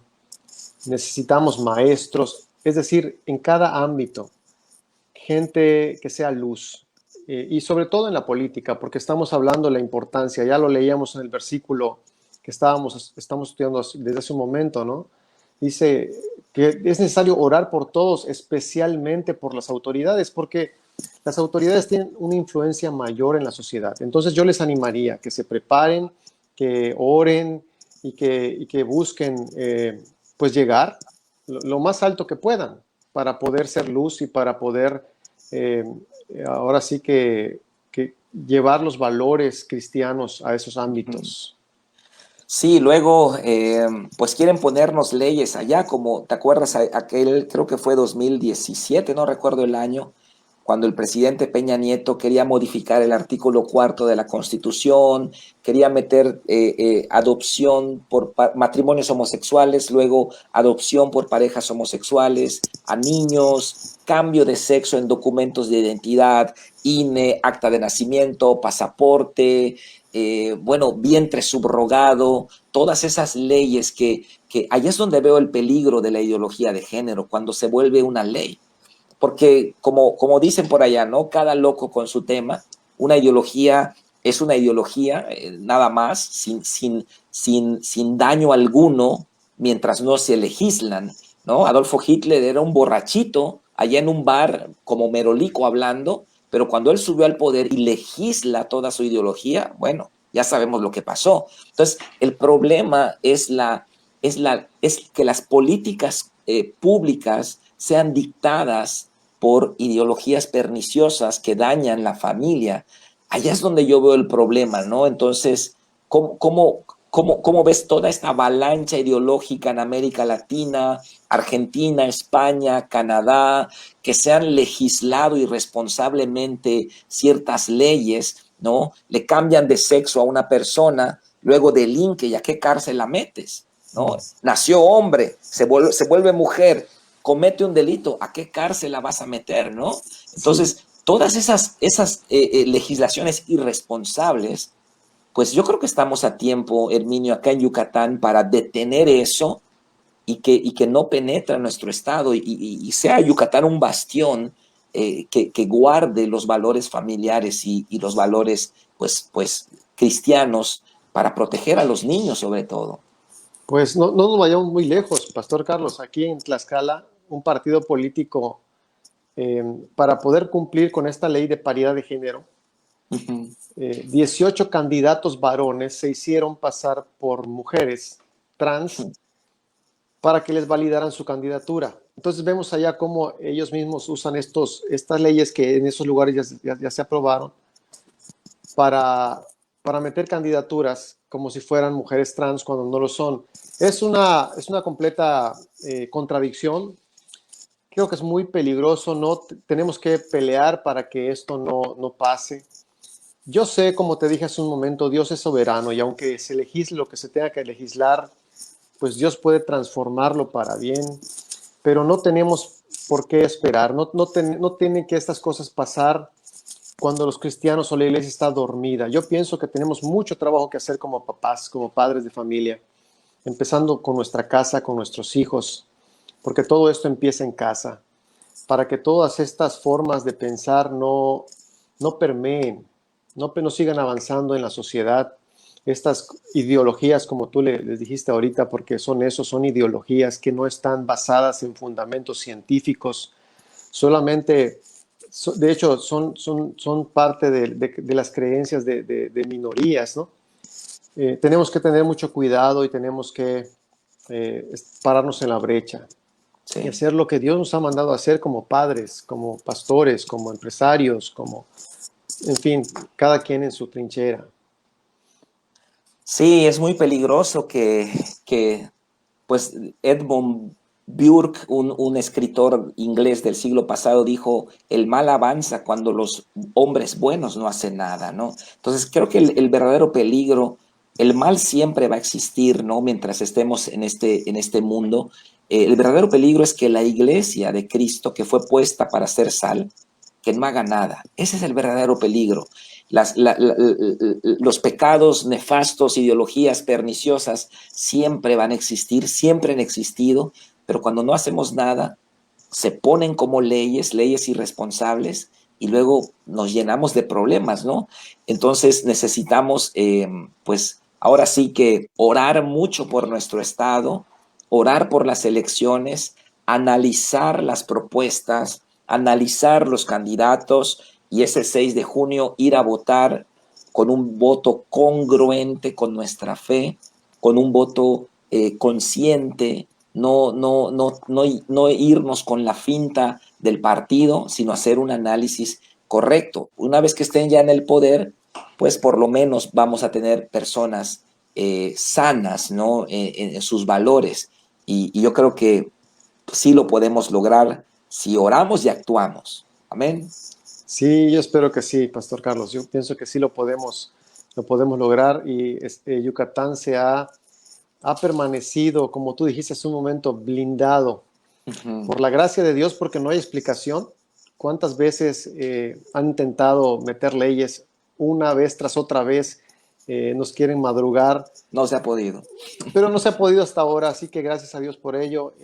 necesitamos maestros, es decir, en cada ámbito, gente que sea luz. Y sobre todo en la política, porque estamos hablando de la importancia, ya lo leíamos en el versículo que estamos estudiando desde hace un momento, ¿no? Dice que es necesario orar por todos, especialmente por las autoridades, porque las autoridades tienen una influencia mayor en la sociedad. Entonces yo les animaría que se preparen, que oren y que busquen pues llegar lo más alto que puedan para poder ser luz y para poder eh, ahora sí que llevar los valores cristianos a esos ámbitos. Sí, luego, pues quieren ponernos leyes allá, como, ¿te acuerdas? Aquel, creo que fue 2017, no recuerdo el año, cuando el presidente Peña Nieto quería modificar el artículo 4 de la Constitución, quería meter adopción por matrimonios homosexuales, luego adopción por parejas homosexuales, a niños, cambio de sexo en documentos de identidad, INE, acta de nacimiento, pasaporte, bueno, vientre subrogado, todas esas leyes que ahí es donde veo el peligro de la ideología de género, cuando se vuelve una ley. Porque como dicen por allá, ¿no? Cada loco con su tema, una ideología es una ideología, nada más, sin daño alguno, mientras no se legislan, ¿no? Adolfo Hitler era un borrachito allá en un bar como merolico hablando, pero cuando él subió al poder y legisla toda su ideología, bueno, ya sabemos lo que pasó. Entonces, el problema es que las políticas públicas sean dictadas por ideologías perniciosas que dañan la familia. Allá es donde yo veo el problema, ¿no? Entonces, ¿cómo ves toda esta avalancha ideológica en América Latina, Argentina, España, Canadá, que se han legislado irresponsablemente ciertas leyes, ¿no? Le cambian de sexo a una persona, luego delinque y a qué cárcel la metes, ¿no? Nació hombre, se vuelve mujer, comete un delito, ¿a qué cárcel la vas a meter, no? Sí, Entonces, todas esas legislaciones irresponsables, pues yo creo que estamos a tiempo, Herminio, acá en Yucatán, para detener eso y que no penetre en nuestro estado y sea Yucatán un bastión que guarde los valores familiares y los valores, pues, cristianos para proteger a los niños sobre todo. pues no nos vayamos muy lejos, Pastor Carlos. Aquí en Tlaxcala, un partido político, para poder cumplir con esta ley de paridad de género, Ujú. 18 candidatos varones se hicieron pasar por mujeres trans para que les validaran su candidatura. Entonces vemos allá cómo ellos mismos usan estas leyes que en esos lugares ya se aprobaron para, para meter candidaturas como si fueran mujeres trans cuando no lo son. Es una completa contradicción. Creo que es muy peligroso. No tenemos que pelear para que esto no pase. Yo sé, como te dije hace un momento, Dios es soberano y aunque se legisle lo que se tenga que legislar, pues Dios puede transformarlo para bien, pero no tenemos por qué esperar. No tienen que estas cosas pasar cuando los cristianos o la iglesia está dormida. Yo pienso que tenemos mucho trabajo que hacer como papás, como padres de familia, empezando con nuestra casa, con nuestros hijos, porque todo esto empieza en casa, para que todas estas formas de pensar no permeen, no sigan avanzando en la sociedad. Estas ideologías, como tú les dijiste ahorita, porque son ideologías que no están basadas en fundamentos científicos, solamente, de hecho, son parte de las creencias de minorías, ¿no? Tenemos que tener mucho cuidado y tenemos que pararnos en la brecha y Sí. hacer lo que Dios nos ha mandado a hacer como padres, como pastores, como empresarios, en fin, cada quien en su trinchera. Sí, es muy peligroso que pues Edmund Burke, un escritor inglés del siglo pasado, dijo, el mal avanza cuando los hombres buenos no hacen nada, ¿no? Entonces creo que el verdadero peligro, el mal siempre va a existir, ¿no? Mientras estemos en este mundo. El verdadero peligro es que la iglesia de Cristo, que fue puesta para ser sal, que no haga nada. Ese es el verdadero peligro. Los pecados nefastos, ideologías perniciosas, siempre van a existir, siempre han existido, pero cuando no hacemos nada, se ponen como leyes irresponsables, y luego nos llenamos de problemas, ¿no? Entonces necesitamos, pues, ahora sí que orar mucho por nuestro estado, orar por las elecciones, analizar las propuestas, analizar los candidatos, y ese 6 de junio ir a votar con un voto congruente con nuestra fe, con un voto consciente, no irnos con la finta del partido, sino hacer un análisis correcto. Una vez que estén ya en el poder, pues por lo menos vamos a tener personas sanas, ¿no? En sus valores. Y yo creo que sí lo podemos lograr si oramos y actuamos. Amén. Sí, yo espero que sí, Pastor Carlos. Yo pienso que sí lo podemos lograr y Yucatán ha permanecido, como tú dijiste hace un momento, blindado Ujú. por la gracia de Dios, porque no hay explicación. ¿Cuántas veces han intentado meter leyes una vez tras otra vez? Nos quieren madrugar, No se ha podido. pero no se ha podido hasta ahora, así que gracias a Dios por ello.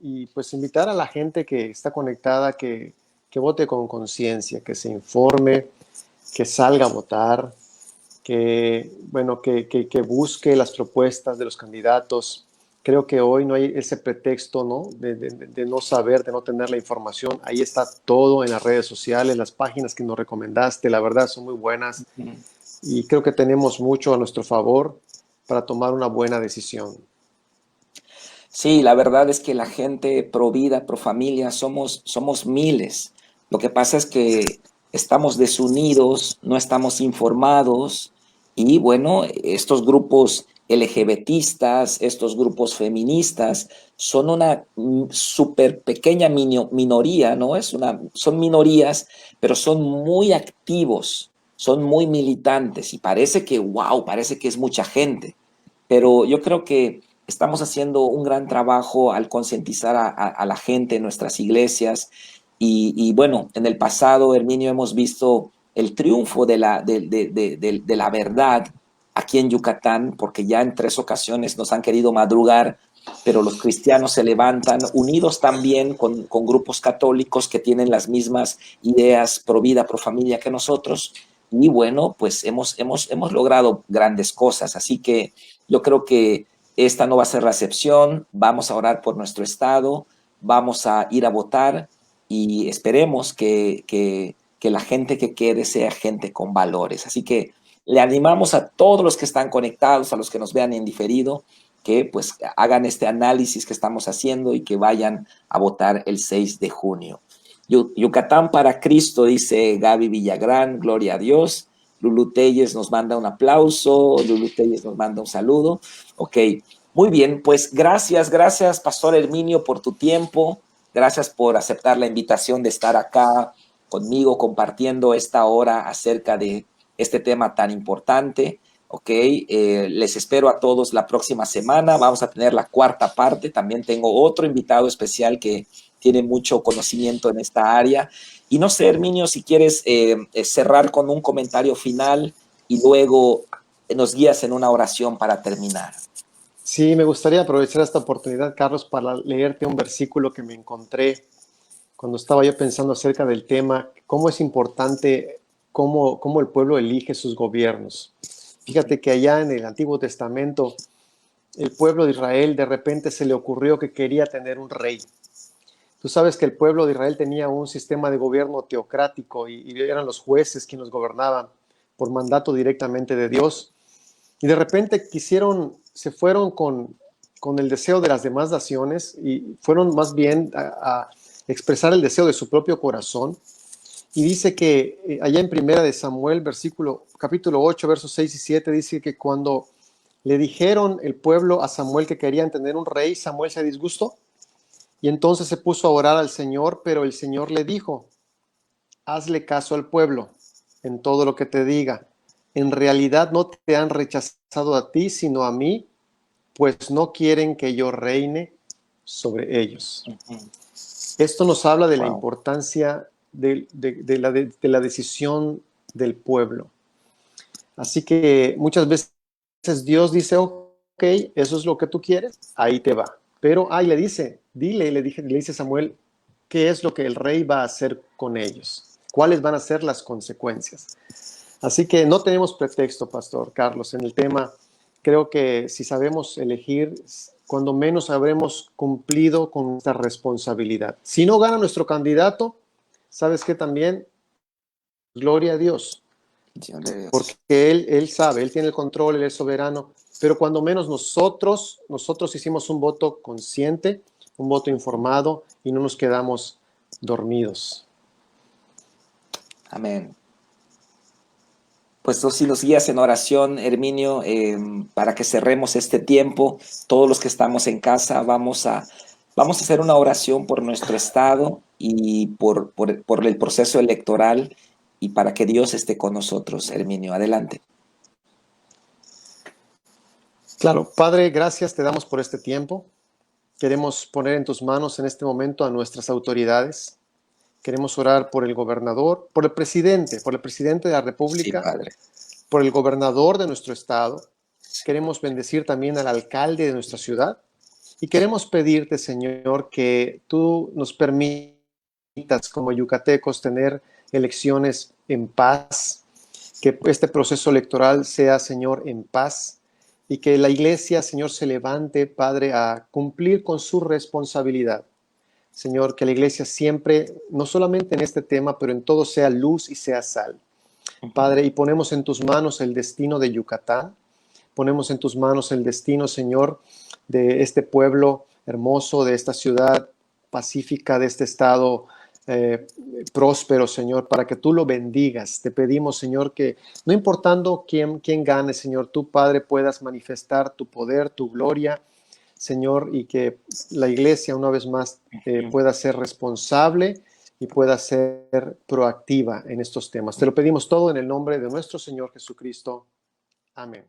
Y pues invitar a la gente que está conectada que vote con conciencia, que se informe, que salga a votar, que, bueno, que busque las propuestas de los candidatos. Creo que hoy no hay ese pretexto, ¿no? De no saber, de no tener la información. Ahí está todo en las redes sociales, las páginas que nos recomendaste, la verdad son muy buenas y creo que tenemos mucho a nuestro favor para tomar una buena decisión. Sí, la verdad es que la gente pro vida, pro familia, somos miles. Lo que pasa es que estamos desunidos, no estamos informados, y bueno, estos grupos LGBTistas, estos grupos feministas son una súper pequeña minoría, ¿no? Son minorías, pero son muy activos, son muy militantes, y parece que, wow, parece que es mucha gente, pero yo creo que estamos haciendo un gran trabajo al concientizar a la gente en nuestras iglesias. Y bueno, en el pasado, Herminio, hemos visto el triunfo de la verdad aquí en Yucatán, porque ya en 3 ocasiones nos han querido madrugar, pero los cristianos se levantan unidos también con grupos católicos que tienen las mismas ideas pro vida, pro familia que nosotros. Y bueno, pues hemos logrado grandes cosas. Así que yo creo que esta no va a ser la excepción. Vamos a orar por nuestro estado, vamos a ir a votar, y esperemos que que la gente que quede sea gente con valores. Así que le animamos a todos los que están conectados, a los que nos vean en diferido, que pues hagan este análisis que estamos haciendo y que vayan a votar el 6 de junio. Yucatán para Cristo, dice Gaby Villagrán, gloria a Dios. Lulu Telles nos manda un aplauso, Lulu Telles nos manda un saludo. Ok, muy bien, pues gracias, Pastor Herminio, por tu tiempo. Gracias por aceptar la invitación de estar acá conmigo compartiendo esta hora acerca de este tema tan importante. Ok, les espero a todos la próxima semana. Vamos a tener la cuarta parte. También tengo otro invitado especial que tiene mucho conocimiento en esta área. Y no sé, Herminio, si quieres cerrar con un comentario final y luego nos guías en una oración para terminar. Sí, me gustaría aprovechar esta oportunidad, Carlos, para leerte un versículo que me encontré cuando estaba yo pensando acerca del tema, cómo es importante cómo el pueblo elige sus gobiernos. Fíjate que allá en el Antiguo Testamento, el pueblo de Israel de repente se le ocurrió que quería tener un rey. Tú sabes que el pueblo de Israel tenía un sistema de gobierno teocrático y eran los jueces quienes los gobernaban por mandato directamente de Dios. Y de repente se fueron con el deseo de las demás naciones y fueron más bien a expresar el deseo de su propio corazón. Y dice que allá en Primera de Samuel, capítulo 8, versos 6 y 7, dice que cuando le dijeron el pueblo a Samuel que querían tener un rey, Samuel se disgustó y entonces se puso a orar al Señor, pero el Señor le dijo: hazle caso al pueblo en todo lo que te diga. En realidad no te han rechazado a ti, sino a mí, pues no quieren que yo reine sobre ellos. Esto nos habla de la importancia de la decisión del pueblo. Así que muchas veces Dios dice: ok, eso es lo que tú quieres, ahí te va. Pero ahí le dice Samuel, ¿qué es lo que el rey va a hacer con ellos? ¿Cuáles van a ser las consecuencias? Así que no tenemos pretexto, Pastor Carlos, en el tema. Creo que si sabemos elegir, cuando menos habremos cumplido con nuestra responsabilidad. Si no gana nuestro candidato, ¿sabes qué también? Gloria a Dios, porque él sabe, Él tiene el control, Él es soberano, pero cuando menos nosotros hicimos un voto consciente, un voto informado y no nos quedamos dormidos. Amén. Pues tú sí los guías en oración, Herminio, para que cerremos este tiempo. Todos los que estamos en casa vamos a hacer una oración por nuestro estado y por el proceso electoral y para que Dios esté con nosotros. Herminio, adelante. Claro, Padre, gracias te damos por este tiempo. Queremos poner en tus manos en este momento a nuestras autoridades. Queremos orar por el gobernador, por el presidente de la República, Sí, Padre. por el gobernador de nuestro estado. Queremos bendecir también al alcalde de nuestra ciudad. Y queremos pedirte, Señor, que tú nos permitas como yucatecos tener elecciones en paz, que este proceso electoral sea, Señor, en paz, y que la iglesia, Señor, se levante, Padre, a cumplir con su responsabilidad. Señor, que la iglesia siempre, no solamente en este tema, pero en todo sea luz y sea sal. Padre, y ponemos en tus manos el destino de Yucatán, ponemos en tus manos el destino, Señor, de este pueblo hermoso, de esta ciudad pacífica, de este estado próspero, Señor, para que tú lo bendigas. Te pedimos, Señor, que no importando quién gane, Señor, tú, Padre, puedas manifestar tu poder, tu gloria, Señor, y que la iglesia una vez más pueda ser responsable y pueda ser proactiva en estos temas. Te lo pedimos todo en el nombre de nuestro Señor Jesucristo. Amén.